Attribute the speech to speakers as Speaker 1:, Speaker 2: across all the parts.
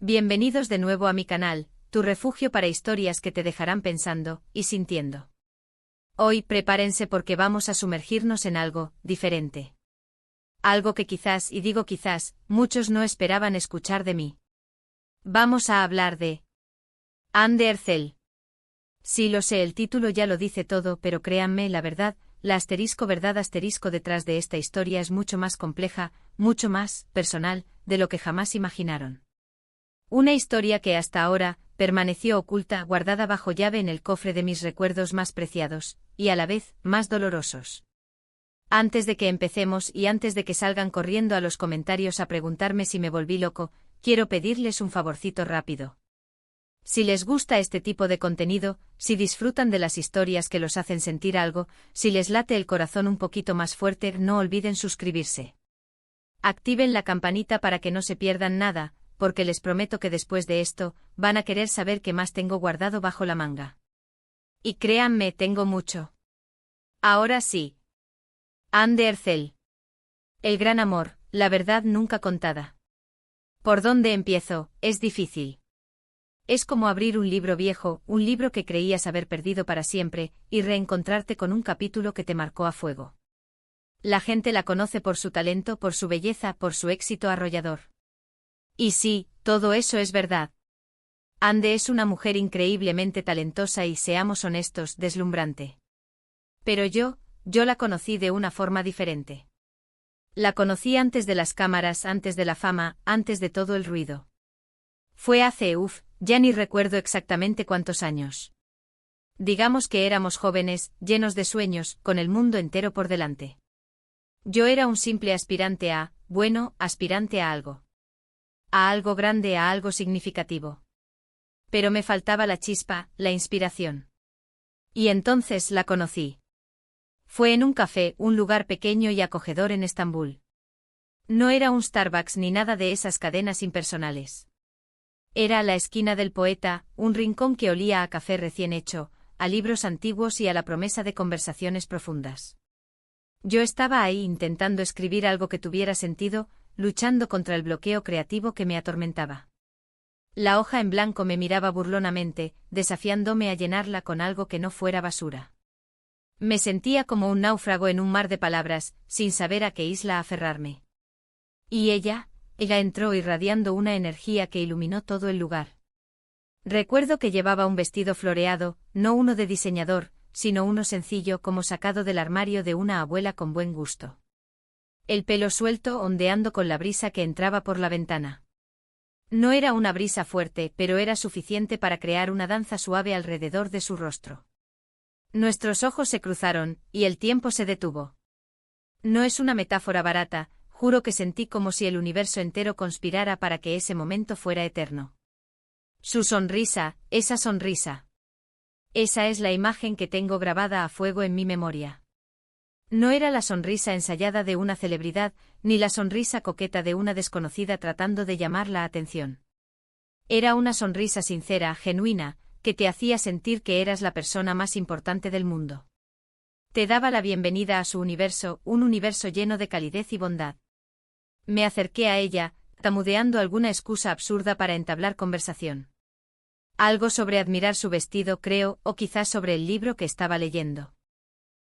Speaker 1: Bienvenidos de nuevo a mi canal, tu refugio para historias que te dejarán pensando y sintiendo. Hoy prepárense porque vamos a sumergirnos en algo diferente. Algo que quizás, y digo quizás, muchos no esperaban escuchar de mí. Vamos a hablar de Anne de Hercel. Sí lo sé, el título ya lo dice todo, pero créanme, la verdad, la verdad detrás de esta historia es mucho más compleja, mucho más personal, de lo que jamás imaginaron. Una historia que hasta ahora permaneció oculta, guardada bajo llave en el cofre de mis recuerdos más preciados, y a la vez, más dolorosos. Antes de que empecemos y antes de que salgan corriendo a los comentarios a preguntarme si me volví loco, quiero pedirles un favorcito rápido. Si les gusta este tipo de contenido, si disfrutan de las historias que los hacen sentir algo, si les late el corazón un poquito más fuerte, no olviden suscribirse. Activen la campanita para que no se pierdan nada, porque les prometo que después de esto, van a querer saber qué más tengo guardado bajo la manga. Y créanme, tengo mucho. Ahora sí. Anne de Hercel. El gran amor, la verdad nunca contada. ¿Por dónde empiezo? Es difícil. Es como abrir un libro viejo, un libro que creías haber perdido para siempre, y reencontrarte con un capítulo que te marcó a fuego. La gente la conoce por su talento, por su belleza, por su éxito arrollador. Y sí, todo eso es verdad. Anne es una mujer increíblemente talentosa y, seamos honestos, deslumbrante. Pero yo la conocí de una forma diferente. La conocí antes de las cámaras, antes de la fama, antes de todo el ruido. Fue hace, ya ni recuerdo exactamente cuántos años. Digamos que éramos jóvenes, llenos de sueños, con el mundo entero por delante. Yo era un simple aspirante aspirante a algo. A algo grande, a algo significativo. Pero me faltaba la chispa, la inspiración. Y entonces la conocí. Fue en un café, un lugar pequeño y acogedor en Estambul. No era un Starbucks ni nada de esas cadenas impersonales. Era la esquina del poeta, un rincón que olía a café recién hecho, a libros antiguos y a la promesa de conversaciones profundas. Yo estaba ahí intentando escribir algo que tuviera sentido, luchando contra el bloqueo creativo que me atormentaba. La hoja en blanco me miraba burlonamente, desafiándome a llenarla con algo que no fuera basura. Me sentía como un náufrago en un mar de palabras, sin saber a qué isla aferrarme. Y ella entró irradiando una energía que iluminó todo el lugar. Recuerdo que llevaba un vestido floreado, no uno de diseñador, sino uno sencillo como sacado del armario de una abuela con buen gusto. El pelo suelto ondeando con la brisa que entraba por la ventana. No era una brisa fuerte, pero era suficiente para crear una danza suave alrededor de su rostro. Nuestros ojos se cruzaron, y el tiempo se detuvo. No es una metáfora barata, juro que sentí como si el universo entero conspirara para que ese momento fuera eterno. Su sonrisa, esa sonrisa. Esa es la imagen que tengo grabada a fuego en mi memoria. No era la sonrisa ensayada de una celebridad, ni la sonrisa coqueta de una desconocida tratando de llamar la atención. Era una sonrisa sincera, genuina, que te hacía sentir que eras la persona más importante del mundo. Te daba la bienvenida a su universo, un universo lleno de calidez y bondad. Me acerqué a ella, tamudeando alguna excusa absurda para entablar conversación. Algo sobre admirar su vestido, creo, o quizás sobre el libro que estaba leyendo.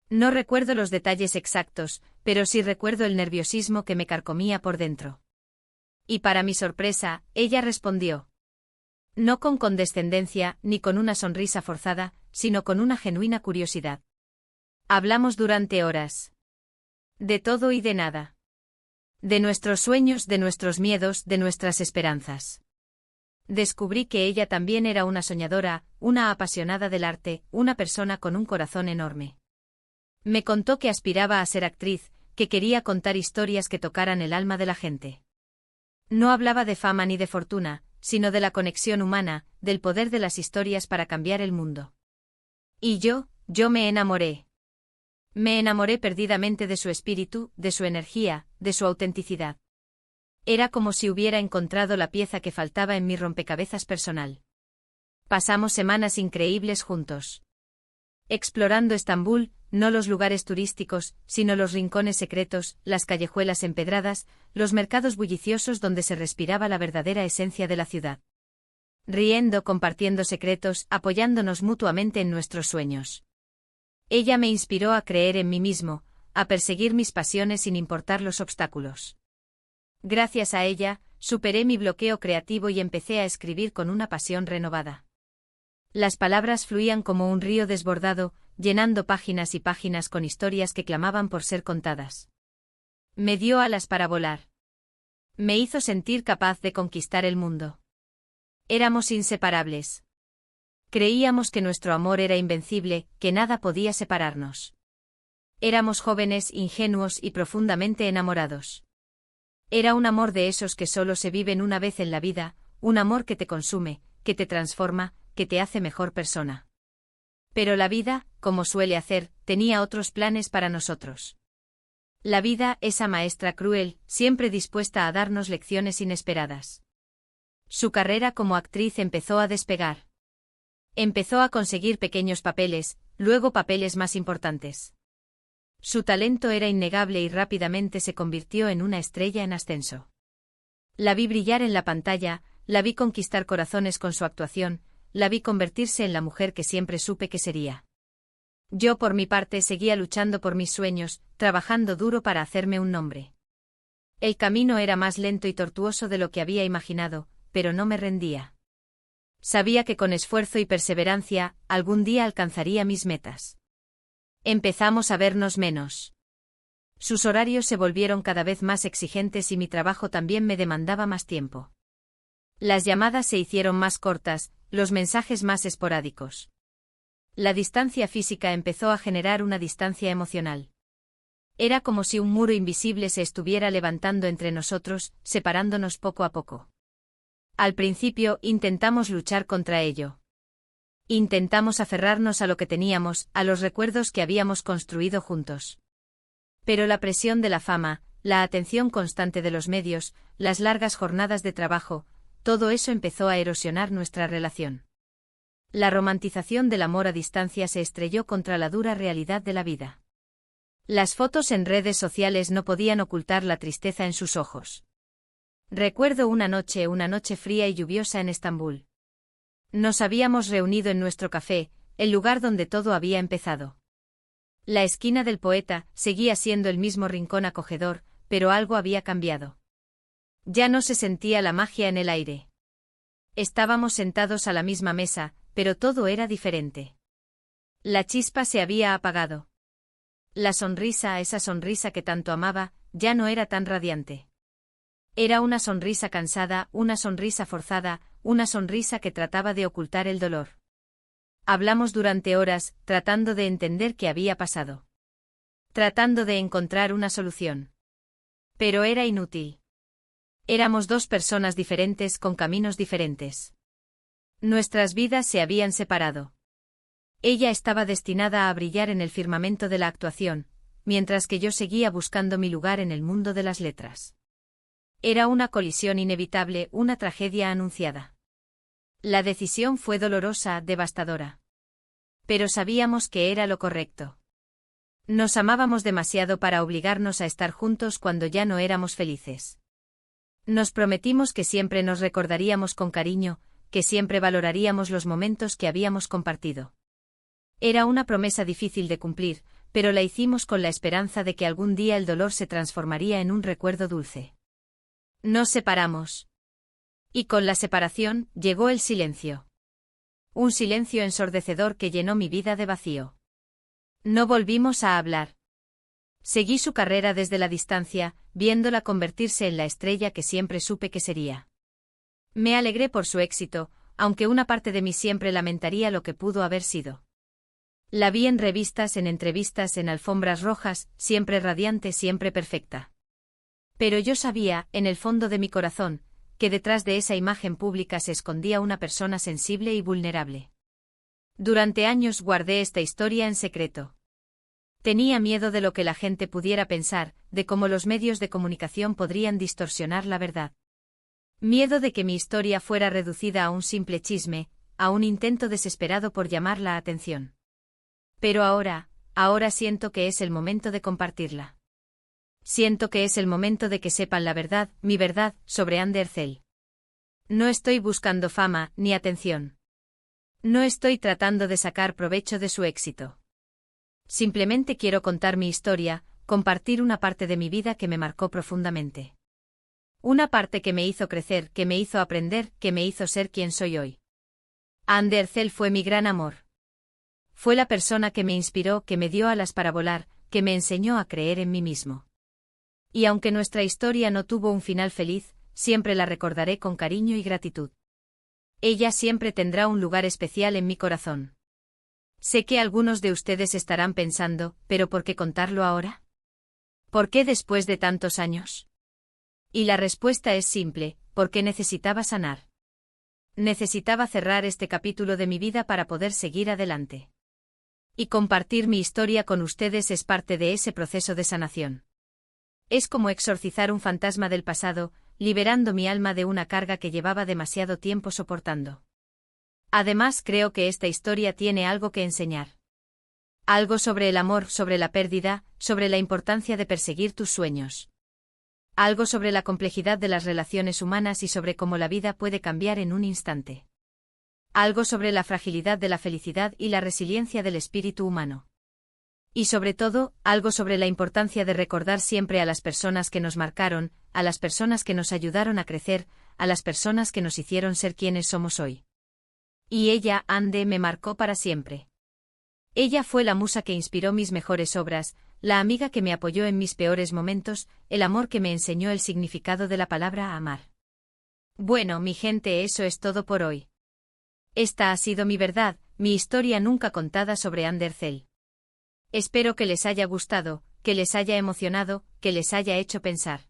Speaker 1: No recuerdo los detalles exactos, pero sí recuerdo el nerviosismo que me carcomía por dentro. Y para mi sorpresa, ella respondió. No con condescendencia, ni con una sonrisa forzada, sino con una genuina curiosidad. Hablamos durante horas. De todo y de nada. De nuestros sueños, de nuestros miedos, de nuestras esperanzas. Descubrí que ella también era una soñadora, una apasionada del arte, una persona con un corazón enorme. Me contó que aspiraba a ser actriz, que quería contar historias que tocaran el alma de la gente. No hablaba de fama ni de fortuna, sino de la conexión humana, del poder de las historias para cambiar el mundo. Y yo me enamoré. Me enamoré perdidamente de su espíritu, de su energía, de su autenticidad. Era como si hubiera encontrado la pieza que faltaba en mi rompecabezas personal. Pasamos semanas increíbles juntos. Explorando Estambul, no los lugares turísticos, sino los rincones secretos, las callejuelas empedradas, los mercados bulliciosos donde se respiraba la verdadera esencia de la ciudad. Riendo, compartiendo secretos, apoyándonos mutuamente en nuestros sueños. Ella me inspiró a creer en mí mismo, a perseguir mis pasiones sin importar los obstáculos. Gracias a ella, superé mi bloqueo creativo y empecé a escribir con una pasión renovada. Las palabras fluían como un río desbordado, llenando páginas y páginas con historias que clamaban por ser contadas. Me dio alas para volar. Me hizo sentir capaz de conquistar el mundo. Éramos inseparables. Creíamos que nuestro amor era invencible, que nada podía separarnos. Éramos jóvenes, ingenuos y profundamente enamorados. Era un amor de esos que solo se viven una vez en la vida, un amor que te consume, que te transforma, que te hace mejor persona. Pero la vida, como suele hacer, tenía otros planes para nosotros. La vida, esa maestra cruel, siempre dispuesta a darnos lecciones inesperadas. Su carrera como actriz empezó a despegar. Empezó a conseguir pequeños papeles, luego papeles más importantes. Su talento era innegable y rápidamente se convirtió en una estrella en ascenso. La vi brillar en la pantalla, la vi conquistar corazones con su actuación, la vi convertirse en la mujer que siempre supe que sería. Yo por mi parte seguía luchando por mis sueños, trabajando duro para hacerme un nombre. El camino era más lento y tortuoso de lo que había imaginado, pero no me rendía. Sabía que con esfuerzo y perseverancia, algún día alcanzaría mis metas. Empezamos a vernos menos. Sus horarios se volvieron cada vez más exigentes y mi trabajo también me demandaba más tiempo. Las llamadas se hicieron más cortas, los mensajes más esporádicos. La distancia física empezó a generar una distancia emocional. Era como si un muro invisible se estuviera levantando entre nosotros, separándonos poco a poco. Al principio intentamos luchar contra ello. Intentamos aferrarnos a lo que teníamos, a los recuerdos que habíamos construido juntos. Pero la presión de la fama, la atención constante de los medios, las largas jornadas de trabajo, todo eso empezó a erosionar nuestra relación. La romantización del amor a distancia se estrelló contra la dura realidad de la vida. Las fotos en redes sociales no podían ocultar la tristeza en sus ojos. Recuerdo una noche fría y lluviosa en Estambul. Nos habíamos reunido en nuestro café, el lugar donde todo había empezado. La esquina del Poeta seguía siendo el mismo rincón acogedor, pero algo había cambiado. Ya no se sentía la magia en el aire. Estábamos sentados a la misma mesa, pero todo era diferente. La chispa se había apagado. La sonrisa, esa sonrisa que tanto amaba, ya no era tan radiante. Era una sonrisa cansada, una sonrisa forzada, una sonrisa que trataba de ocultar el dolor. Hablamos durante horas, tratando de entender qué había pasado. Tratando de encontrar una solución. Pero era inútil. Éramos dos personas diferentes con caminos diferentes. Nuestras vidas se habían separado. Ella estaba destinada a brillar en el firmamento de la actuación, mientras que yo seguía buscando mi lugar en el mundo de las letras. Era una colisión inevitable, una tragedia anunciada. La decisión fue dolorosa, devastadora. Pero sabíamos que era lo correcto. Nos amábamos demasiado para obligarnos a estar juntos cuando ya no éramos felices. Nos prometimos que siempre nos recordaríamos con cariño, que siempre valoraríamos los momentos que habíamos compartido. Era una promesa difícil de cumplir, pero la hicimos con la esperanza de que algún día el dolor se transformaría en un recuerdo dulce. Nos separamos. Y con la separación, llegó el silencio. Un silencio ensordecedor que llenó mi vida de vacío. No volvimos a hablar. Seguí su carrera desde la distancia, viéndola convertirse en la estrella que siempre supe que sería. Me alegré por su éxito, aunque una parte de mí siempre lamentaría lo que pudo haber sido. La vi en revistas, en entrevistas, en alfombras rojas, siempre radiante, siempre perfecta. Pero yo sabía, en el fondo de mi corazón, que detrás de esa imagen pública se escondía una persona sensible y vulnerable. Durante años guardé esta historia en secreto. Tenía miedo de lo que la gente pudiera pensar, de cómo los medios de comunicación podrían distorsionar la verdad. Miedo de que mi historia fuera reducida a un simple chisme, a un intento desesperado por llamar la atención. Pero ahora siento que es el momento de compartirla. Siento que es el momento de que sepan la verdad, mi verdad, sobre Ander Zell. No estoy buscando fama, ni atención. No estoy tratando de sacar provecho de su éxito. Simplemente quiero contar mi historia, compartir una parte de mi vida que me marcó profundamente. Una parte que me hizo crecer, que me hizo aprender, que me hizo ser quien soy hoy. Ander Zell fue mi gran amor. Fue la persona que me inspiró, que me dio alas para volar, que me enseñó a creer en mí mismo. Y aunque nuestra historia no tuvo un final feliz, siempre la recordaré con cariño y gratitud. Ella siempre tendrá un lugar especial en mi corazón. Sé que algunos de ustedes estarán pensando, ¿pero por qué contarlo ahora? ¿Por qué después de tantos años? Y la respuesta es simple, porque necesitaba sanar. Necesitaba cerrar este capítulo de mi vida para poder seguir adelante. Y compartir mi historia con ustedes es parte de ese proceso de sanación. Es como exorcizar un fantasma del pasado, liberando mi alma de una carga que llevaba demasiado tiempo soportando. Además, creo que esta historia tiene algo que enseñar. Algo sobre el amor, sobre la pérdida, sobre la importancia de perseguir tus sueños. Algo sobre la complejidad de las relaciones humanas y sobre cómo la vida puede cambiar en un instante. Algo sobre la fragilidad de la felicidad y la resiliencia del espíritu humano. Y sobre todo, algo sobre la importancia de recordar siempre a las personas que nos marcaron, a las personas que nos ayudaron a crecer, a las personas que nos hicieron ser quienes somos hoy. Y ella, Ande, me marcó para siempre. Ella fue la musa que inspiró mis mejores obras, la amiga que me apoyó en mis peores momentos, el amor que me enseñó el significado de la palabra amar. Bueno, mi gente, eso es todo por hoy. Esta ha sido mi verdad, mi historia nunca contada sobre Ander Zell. Espero que les haya gustado, que les haya emocionado, que les haya hecho pensar.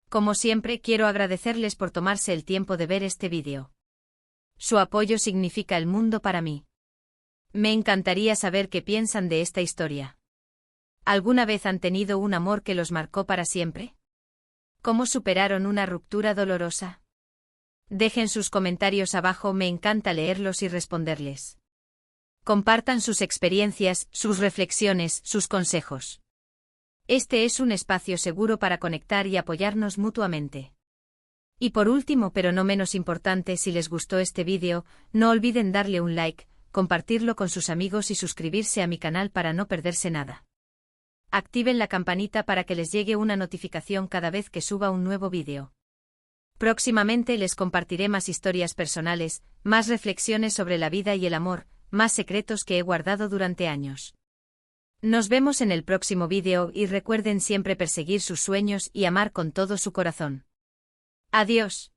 Speaker 1: Como siempre, quiero agradecerles por tomarse el tiempo de ver este vídeo. Su apoyo significa el mundo para mí. Me encantaría saber qué piensan de esta historia. ¿Alguna vez han tenido un amor que los marcó para siempre? ¿Cómo superaron una ruptura dolorosa? Dejen sus comentarios abajo, me encanta leerlos y responderles. Compartan sus experiencias, sus reflexiones, sus consejos. Este es un espacio seguro para conectar y apoyarnos mutuamente. Y por último, pero no menos importante, si les gustó este vídeo, no olviden darle un like, compartirlo con sus amigos y suscribirse a mi canal para no perderse nada. Activen la campanita para que les llegue una notificación cada vez que suba un nuevo vídeo. Próximamente les compartiré más historias personales, más reflexiones sobre la vida y el amor, más secretos que he guardado durante años. Nos vemos en el próximo vídeo y recuerden siempre perseguir sus sueños y amar con todo su corazón. Adiós.